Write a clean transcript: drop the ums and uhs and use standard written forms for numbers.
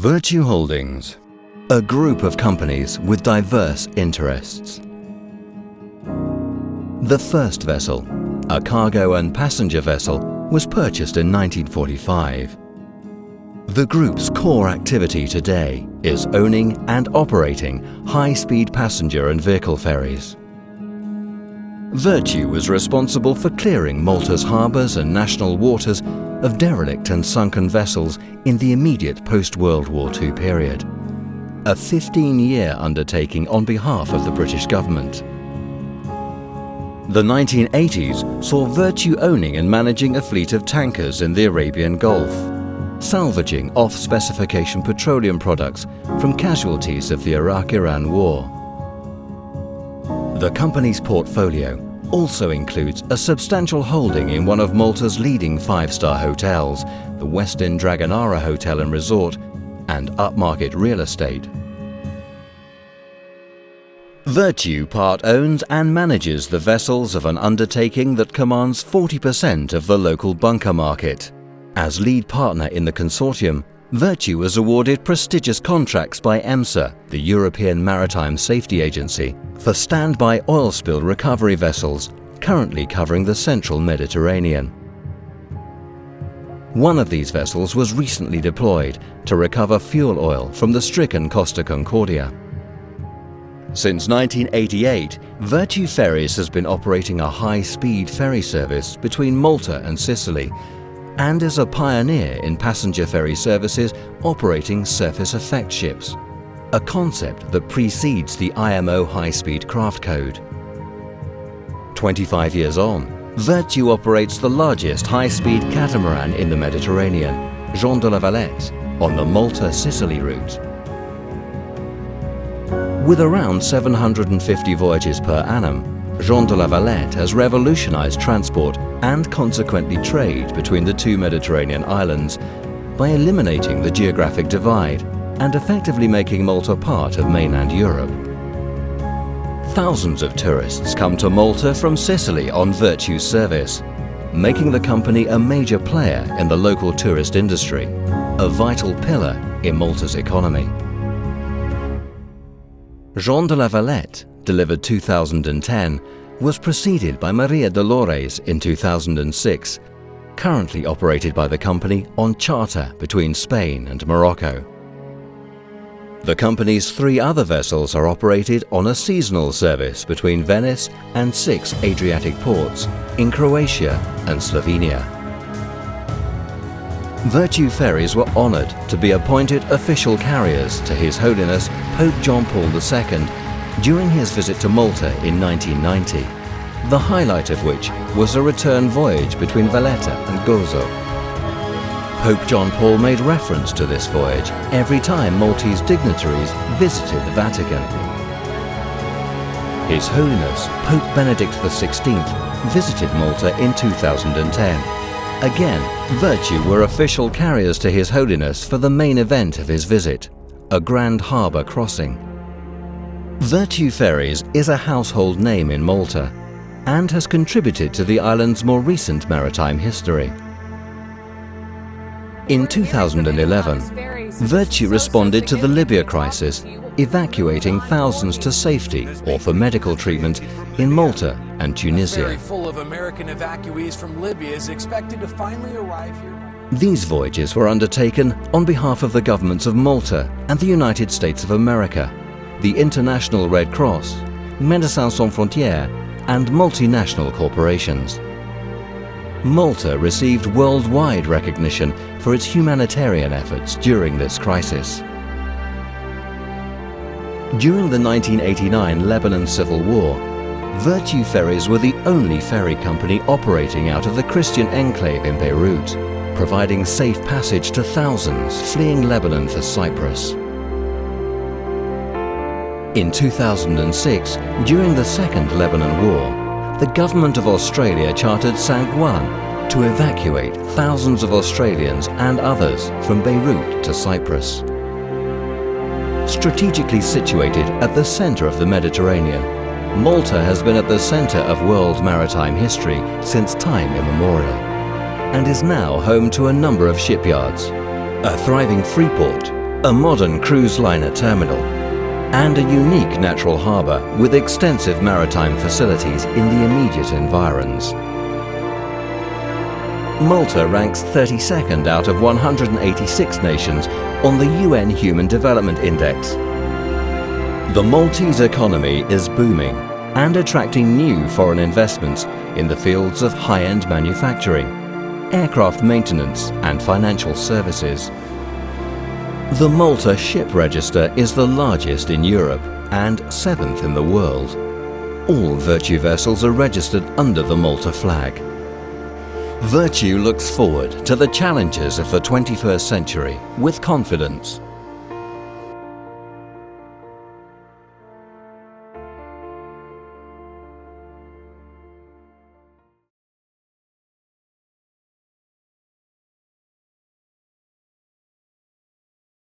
Virtu Holdings, a group of companies with diverse interests. The first vessel, a cargo and passenger vessel, was purchased in 1945. The group's core activity today is owning and operating high-speed passenger and vehicle ferries. Virtu was responsible for clearing Malta's harbours and national waters of derelict and sunken vessels in the immediate post-World War II period, a 15-year undertaking on behalf of the British government. The 1980s saw Virtu owning and managing a fleet of tankers in the Arabian Gulf, salvaging off-specification petroleum products from casualties of the Iraq-Iran War. The company's portfolio also includes a substantial holding in one of Malta's leading five-star hotels, the Westin Dragonara Hotel and Resort, and upmarket real estate. Virtu part owns and manages the vessels of an undertaking that commands 40% of the local bunker market. As lead partner in the consortium, Virtu was awarded prestigious contracts by EMSA, the European Maritime Safety Agency, for standby oil spill recovery vessels currently covering the central Mediterranean. One of these vessels was recently deployed to recover fuel oil from the stricken Costa Concordia. Since 1988, Virtu Ferries has been operating a high-speed ferry service between Malta and Sicily, and is a pioneer in passenger ferry services operating surface effect ships, a concept that precedes the IMO High-Speed Craft Code. 25 years on, Virtu operates the largest high-speed catamaran in the Mediterranean, Jean de la Valette, on the Malta-Sicily route. With around 750 voyages per annum, Jean de la Valette has revolutionized transport and consequently trade between the two Mediterranean islands by eliminating the geographic divide and effectively making Malta part of mainland Europe. Thousands of tourists come to Malta from Sicily on Virtu's service, making the company a major player in the local tourist industry, a vital pillar in Malta's economy. Jean de la Valette, delivered 2010, was preceded by Maria Dolores in 2006, currently operated by the company on charter between Spain and Morocco. The company's 3 other vessels are operated on a seasonal service between Venice and 6 Adriatic ports in Croatia and Slovenia. Virtu Ferries were honoured to be appointed official carriers to His Holiness Pope John Paul II during his visit to Malta in 1990, the highlight of which was a return voyage between Valletta and Gozo. Pope John Paul made reference to this voyage every time Maltese dignitaries visited the Vatican. His Holiness Pope Benedict XVI visited Malta in 2010. Again, Virtu were official carriers to His Holiness for the main event of his visit, a grand harbour crossing. Virtu Ferries is a household name in Malta and has contributed to the island's more recent maritime history. In 2011, Virtu responded to the Libya crisis, evacuating thousands to safety or for medical treatment in Malta and Tunisia. A ferry full of American evacuees from Libya is expected to finally arrive here. These voyages were undertaken on behalf of the governments of Malta and the United States of America, the International Red Cross, Médecins Sans Frontières, and multinational corporations. Malta received worldwide recognition for its humanitarian efforts during this crisis. During the 1989 Lebanon Civil War, Virtu Ferries were the only ferry company operating out of the Christian enclave in Beirut, providing safe passage to thousands fleeing Lebanon for Cyprus. In 2006, during the Second Lebanon War, the government of Australia chartered St. Juan to evacuate thousands of Australians and others from Beirut to Cyprus. Strategically situated at the centre of the Mediterranean, Malta has been at the centre of world maritime history since time immemorial, and is now home to a number of shipyards, a thriving free port, a modern cruise liner terminal, and a unique natural harbour with extensive maritime facilities in the immediate environs. Malta ranks 32nd out of 186 nations on the UN Human Development Index. The Maltese economy is booming and attracting new foreign investments in the fields of high-end manufacturing, aircraft maintenance and financial services. The Malta Ship Register is the largest in Europe and 7th in the world. All Virtu vessels are registered under the Malta flag. Virtu looks forward to the challenges of the 21st century with confidence.